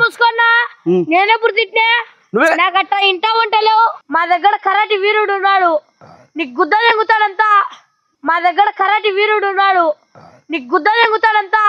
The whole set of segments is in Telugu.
మూసుకున్నా నేనెప్పుడు తిట్టినా నాకట్ట ఇంటా వంటలేవు మా దగ్గర కరాటి వీరుడు ఉన్నాడు నీకు గుద్ద తెంగుతాడంతా మా దగ్గర కరాటి వీరుడు ఉన్నాడు నీకు గుద్ద తెంగుతాడంతా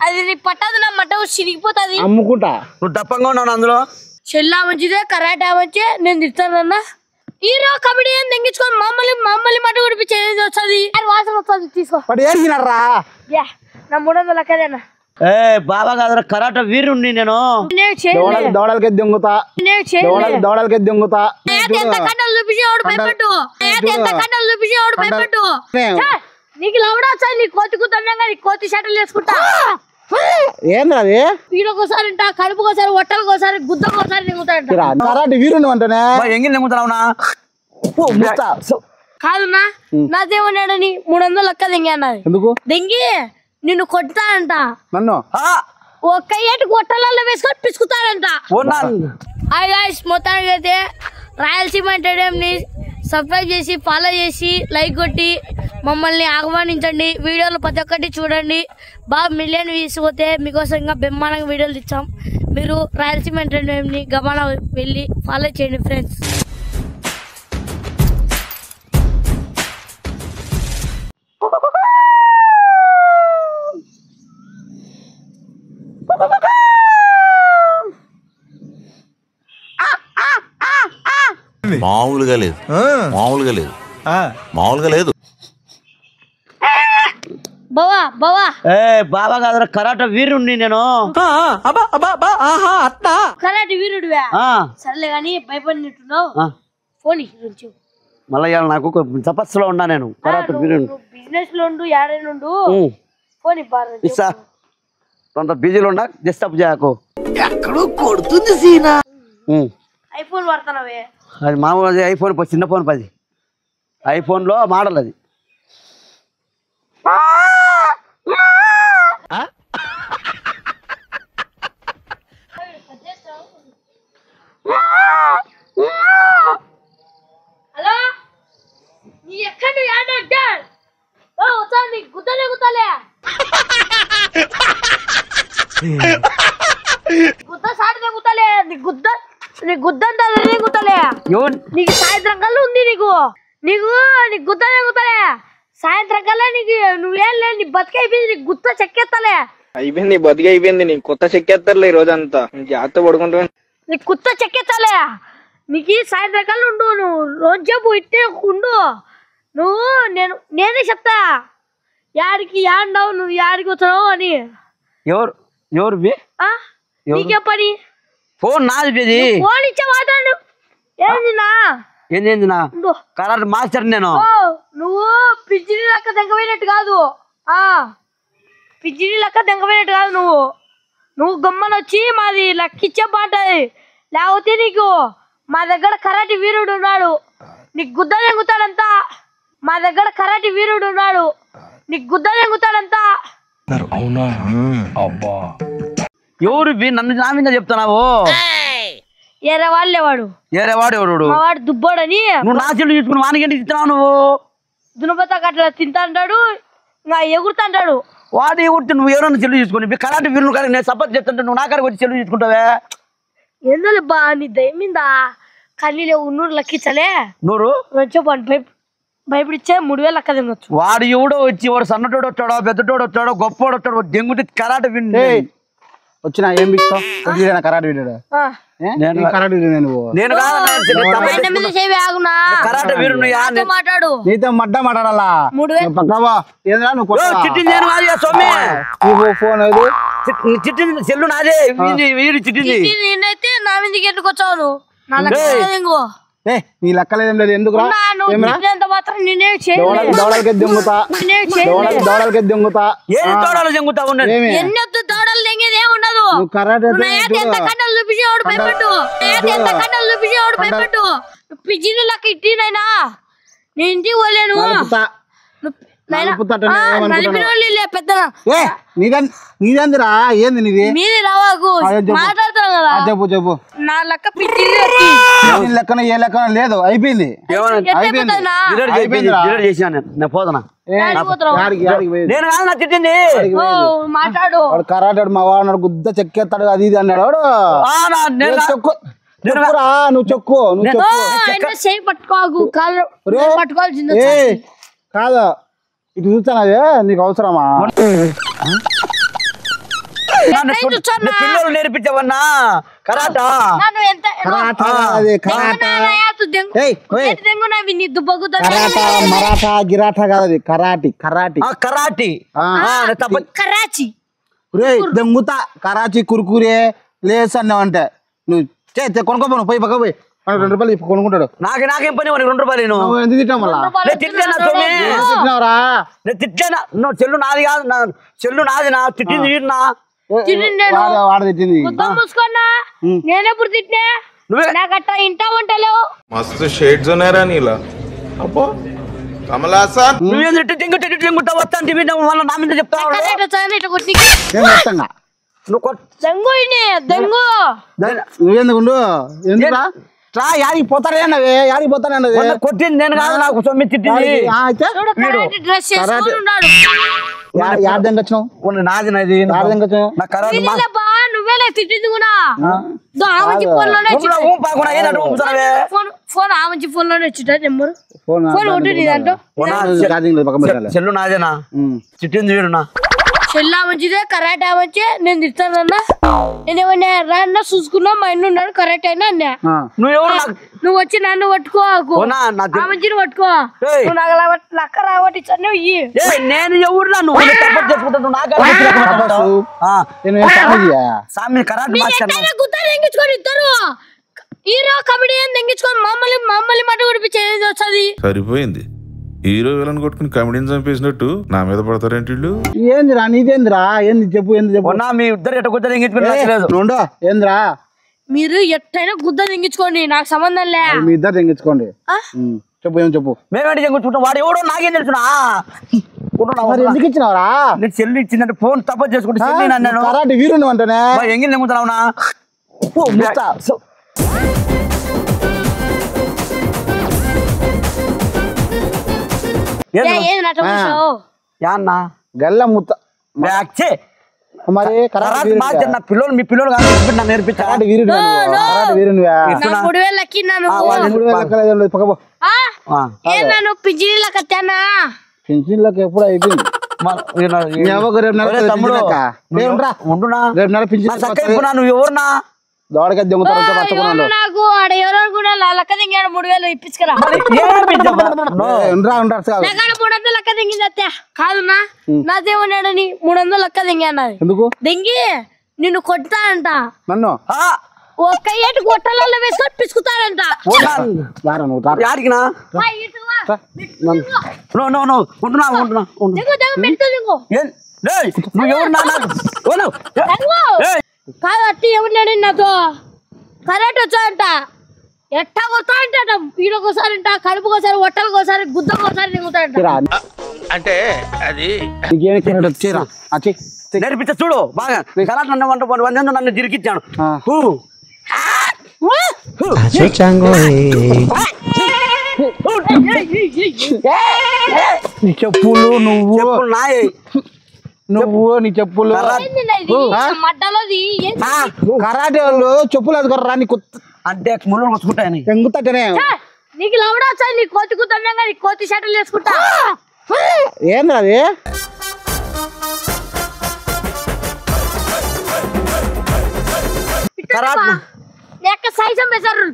అది నీ పట్టదు నా మట్ట చిరిగిపోతుంది అమ్ముకుంటా నువ్వు తప్పంగా ఉన్నావు అందులో చెల్లా మంచిదే కరాటే మంచి నేను తిడతానన్నా హీరో కబడ్డీ అని తెంగించుకొని మమ్మల్ని మట్ట కుడిపించేది వస్తుంది వాసన వస్తుంది తీసుకో నా 300 లెక్కదేనా బాబా కాదు కరాట వీరుణ్ణి నేను దౌడలకి దొంగతా దౌడలకి దొంగతా నీకు లవడా వచ్చాయి నీ కోతి కూతున్నా నీ కోతి షటలు వేసుకుంటా ఏంది పీడకోసారి కడుపుకోసారి ఒట్టలకోసారి గుద్దకోసారి కరాటి వీరుని అంటేనే ఎంగిల్ నెంగుతున్నావునా కాదున్నా నా దేవుని 300 లెక్క దెంగి అన్నది ఎందుకు దెంగి నిన్ను కొడతాడంట నన్ను ఒక్క ఏటు గొట్టలలో వేసుకొని పిసుకుతాడంట హాయ్ గాయ్స్ మొత్తానికి అయితే రాయలసీమ ఎంటర్టైన్మెంట్ని సబ్స్క్రైబ్ చేసి ఫాలో చేసి లైక్ కొట్టి మమ్మల్ని ఆహ్వానించండి వీడియోలు ప్రతి ఒక్కటి చూడండి బాగా మిలియన్ వ్యూస్ పోతే మీకోసం ఇంకా బ్రహ్మాండంగా వీడియోలు ఇచ్చాం మీరు రాయలసీమ ఎంటర్టైన్మెంట్ని గమన వెళ్ళి ఫాలో చేయండి ఫ్రెండ్స్ మామూలుగా లేదు మామూలుగా లేదు మామూలుగా లేదు బావా బాబా కాదు కరాట వీరుణ్ణి నేను కరాటి వీరుడివే సర్లే గాని భయపడినట్టున్నావు ఫోన్ మళ్ళీ నాకు తపస్సులో ఉన్నా నేను కరాట వీరుణ్ణి బిజినెస్ లో ఉండు యాడైనా ఉండు ఫోన్ ఇస్తా కొంత బిజీలో ఉన్నా డిస్టర్బ్ చేయకు ఎక్కడో కొడుతుంది సీనా ఐఫోన్ వాడుతున్నావే అది మామూలు ఐఫోన్ చిన్న ఫోన్ 10 ఐఫోన్లో మోడల్ అది హలో నీ ఎక్కడ యాడంటే వచ్చా నీ గుద్దలే గుద్దలే గుద్ద సాటిదే గుద్దలే నీ గుద్దంతా గుద్దలే నీకు సాయంత్రం కల్లా ఉంది నీకు గుద్దలే గుద్దలే సాయంత్రం కల్లా నీకు నువ్వేం లేదు నీ బతికి అయిపోయింది నీకు గుత్త చెక్కేస్తలే అయిపోయింది బతికి అయిపోయింది నీకు కొత్త చెక్కేస్తారులే ఈ రోజంతా జాగ్రత్త పడుకుంటా నీకు కుత్త చెక్కేస్తాలే నీకు సాయంత్రం కల్లా ఉండు నువ్వు రోజు ఇట్టే ఉండు నువ్వు నేనే చెప్తా యాడికి యాడ్డావు నువ్వు యాడికి వచ్చావు అని ఎవరు నీకే పని ఫోన్ నాది ఫోన్ ఇచ్చే మాట్లాడు ఏంది నా కరాట మాస్టర్ నేను నువ్వు పిచ్చిడి లెక్క దెంగపోయినట్టు కాదు పిచ్చిడి లెక్క దెంగపోయినట్టు కాదు నువ్వు గమ్మనొచ్చి మాది లెక్కిచ్చే పాట లేకపోతే నీకు మా దగ్గర కరాటి వీరుడు ఉన్నాడు నీకు గుద్ద తెంగుతాడంతా మా దగ్గర కరాటి వీరుడు ఉన్నాడు నీకు గుద్ద తెంగుతాడంతా ఎవరు నన్ను నా మీద చెప్తున్నావు ఏరే వాళ్ళేవాడు ఎవరు మా వాడు దుబ్బోడని నువ్వు నా చెల్లు తీసుకుని వానికి ఇస్తున్నావు నువ్వు దునపత కట్ల తింటాంటాడు ఇంకా ఎగురుతాంటాడు వాడు ఎగురితే నువ్వు ఎవరన్నా చెల్లు తీసుకుని కరాటి వీరులు కానీ నేను సపోర్ట్ చేస్తుంటే నువ్వు నా కాడికి వచ్చి చెల్లు తీసుకుంటావే ఏందో బా నీ దయమిందా కన్నీలే 100 లెక్కించలే నూరు భయపడిచ్చే 3000 లెక్క తినొచ్చు వాడు ఎవడో వచ్చి వాడు సన్నటోడు వచ్చాడో పెద్దటోడు వచ్చాడో గొప్పోడు వచ్చాడు దెంగుటి కరాట విండి వచ్చినా ఏం బిక్తావు కరాటి వీడు కరాట వీరు మాట్లాడు నీతో మడ్డ మాట్లాడాలా ఫోన్ చిట్టింది సెల్లు నాదే వీరు చిట్టింది నేనైతే నా మీదకి ఎందుకు వచ్చావు నీ లెక్కలేదేం లేదు ఎందుకు దౌడలకి దొంగతా దౌడలు దొంగతా ఎన్నొద్దు దౌడలు దెంగేది ఏమి ఉండదు కట్టలు చూపించేవాడు భయపడ్డు పిచ్చిని లెక్క ఇట్టినైనా నేను ఇంటికి పోలేను నీదేందిరా ఏంది నీది మీది రావాకు మాట్లాడతాం కదా చెప్పు నా లెక్క పిచ్చి లెక్కన ఏ లెక్కన లేదు అయిపోయింది పోదనా నేను కాదు నా తిట్టింది. మాట్లాడు కరాటాడు మా వాడు గుద్ద చెక్కేస్తాడు అది ఇది అన్నాడు వాడు. చెక్కురా నువ్వు చెక్కు పట్టుకోకు పట్టుకోవాల్సింది. కాదు ఇటు చూస్తానవే నీకు అవసరమా? పిల్లలు నేర్పించవన్నా కరాటా మరాఠా గిరాఠా కాదు అది కరాటి కరాటి కరాటి కరాచీ దెంగుతా కరాచీ కురుకురే లేస్ అన్నావంటే నువ్వు కొనుక్కోపో నువ్వు పోయి పక్క పోయి 2 రూపాయలు కొనుక్కుంటాడు. నాకేం పని 2 రూపాయలు ఎందుకు తిట్టావు మళ్ళా? తిట్టినావురా? తిట్టానా? చెల్లు నాది కాదు, చెల్లు నాది. నా తిట్టింది వీడినా వాడ తిట్టింది. నేనెప్పుడు తిట్టినా? నాకట్ట ఇంటా ఉంటలేవు. मस्त शेड जो नाही राणीला अप्पो कमला असा నువ్వేం తింగుతా వస్తాను మళ్ళీ నా మీద చెప్తావు. నువ్వెందుకుండు ఎందుకురా యాడికి పోతారేనవే యాడికి పోతానన్నది కొట్టింది నేను కాదు, నాకు సొమ్మి తిట్టింది. యార్దంగా వచ్చినావు? నాది నాది నువ్వేలే తిట్టింది కూడా. ఫోన్ ఆమంచి ఫోన్ లోనే వచ్చిట నెంబరు. ఫోన్ ఉంటుంది దాంట్లో. చెల్లు నాదేనా తిట్టింది వీడునా? చెల్లా మంచిదే కరాటే మంచి. నేను తిడతానన్నా నేనేమన్నా రాన్నా చూసుకున్నా మా ఇన్ను ఉన్నాడు కరెక్ట్ అయినా అన్నా. నువ్వు వచ్చి నన్ను పట్టుకోకు మంచిని పట్టుకో. నువ్వు నాకు లక్క రాబట్టి నేను ఎవరు తెంగించుకొని ఇద్దరు హీరో కమెడియన్ తెంగించుకొని మమ్మల్ని మట్టు కొడిపించి వస్తుంది. సరిపోయింది. హీరో విలన్ కొట్టుకుని కమెడీని చంపేసినట్టు నా మీద పడతారేంటి? ఏందిరా నీదేందిరా? ఏంది చెప్పు ఏంది చెప్పు. మీ ఇద్దరు ఎట్ట గుద్ద తెంగించుకుని ఏందిరా? మీరు ఎట్టైనా గుద్ద తెంగించుకోండి, నాకు సంబంధం లే. మీ ఇద్దరు తెంగించుకోండి. చెప్పు ఏం చెప్పు. మేమేంటి తెంగించుకుంటాం? వాడు ఎవడో నాకేం తెలుసునా? ఎందుకు ఇచ్చినావరా? నీకు చెల్లి ఇచ్చిందంటే ఫోన్ తప్ప చేసుకుంటే కరాటి వీరుని అంటేనే ఎంగిల్ తెంగుతున్నావునా? గల్ల ముత్త మరి పిల్లలు మీ పిల్లలు నేర్పించాలి. పింఛన్లకు ఎప్పుడు అయిపోయింది. నువ్వు ఎవరునా? దోడగా నాకు ఆడ ఎవరో కూడా లక్క దింగాడు 3000 ఇప్పించుకురా. 300 లక్క దింగింది అత్తే కాదున్నా. నాదేమన్నాడని 300 లక్క దింగాడు. ఎందుకు దింగి నిన్ను కొడతా అంట. నన్ను ఒక్క ఏటు గొట్టలలో వేసుకొని పిసుకుతాడంట. కాదు అట్టి ఏమన్నాడు నాతో కరెక్ట్ వచ్చాడంట. ఎట్టా కొడతా అంట. ఈడకోసారి అంట, కడుపుకోసారి, ఒట్టలకోసారి, గుద్దకోసారి దిగుతాడంట. అంటే అది నేర్పించ చూడు బాగా. నన్ను దిరికిచ్చాను. చెప్పులు నువ్వు నాయ నీ చెప్పులు కరాటే వాళ్ళు చెప్పులు వేసుకోరా నీకు అంటే ముళ్ళు వచ్చుకుంటాయని ఎంగుతానే. నీకు లవడా వచ్చా? నీ కోతి కూతున్నా నీ కోతి షర్టలు వేసుకుంటా. ఏంది అది? సైజం వేసారు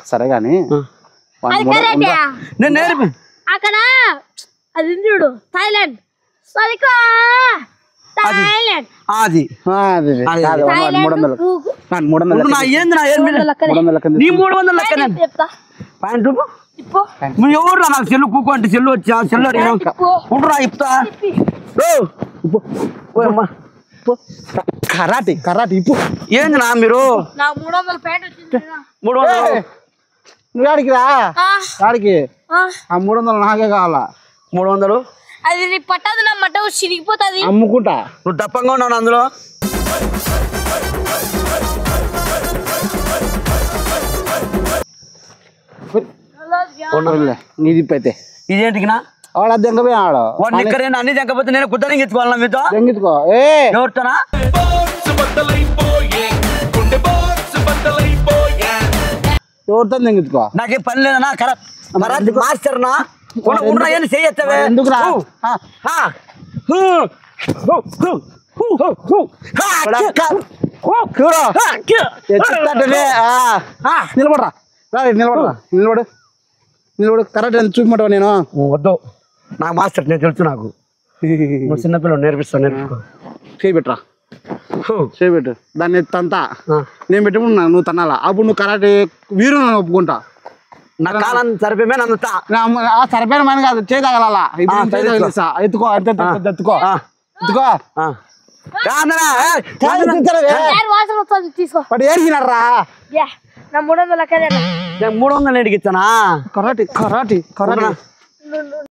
సరే గాని అక్కడ అది చూడు థాయిలాండ్. థాయిలాండ్ అది 300 పాయింట్ ఎవరు నాకు చెల్లు కూకు అంటే చెల్లు వచ్చా చెల్లు అడిగినా ఇప్తా కరాటి కరాటి ఇప్పు. ఏంది నా మీరు 300 నువ్వు ఆడికి రా. ఆడికి 300 నాకే కావాలా. 300 అది నీ పట్టదు. నా మట్ట చిరిగిపోతుంది. అమ్ముకుంటా. నువ్వు దప్పంగా ఉన్నావు అందులో. నీది ఇప్పైతే ఇదేంటికినా వాడు అది దెంగపోయి ఆడు వాడిని ఇక్కడ అన్ని తెగకపోతే నేను కుట్టడానికి ఎత్తుకోవాలా మీతో దెంగిచ్చుకో ఏ ఎవరితోనా ఎవరితో దెంగిచ్చుకో నాకేం పని లేదనా కరాటే మాస్టర్ నా ఏం చేయొచ్చవే ఎందుకురా నిలబడరా నిలబడరా నిలబడు నిలబడు కరెక్ట్ అని చూపమంటావా నేను వద్దు నాకు మాస్టర్ నేను తెలుసు నాకు నువ్వు చిన్నపిల్లలు నేర్పిస్తాను నేర్చుకో చేయబెట్టరా చేయబెట్టు దాన్ని తంతా నేను పెట్టుకున్నా నువ్వు తనాలా అప్పుడు నువ్వు కరాటే వీరు నన్ను ఒప్పుకుంటా నా కాలం సరిపోయి నన్ను సరిపోయిన మని కాదు చేయగలలా ఎత్తుకో ఎత్తుకో ఎత్తుకో తీసుకో వాడు ఏరిగినారా నా 300 నేను 300 ఎడిగిస్తానా కరాటే కరాటే కరాటే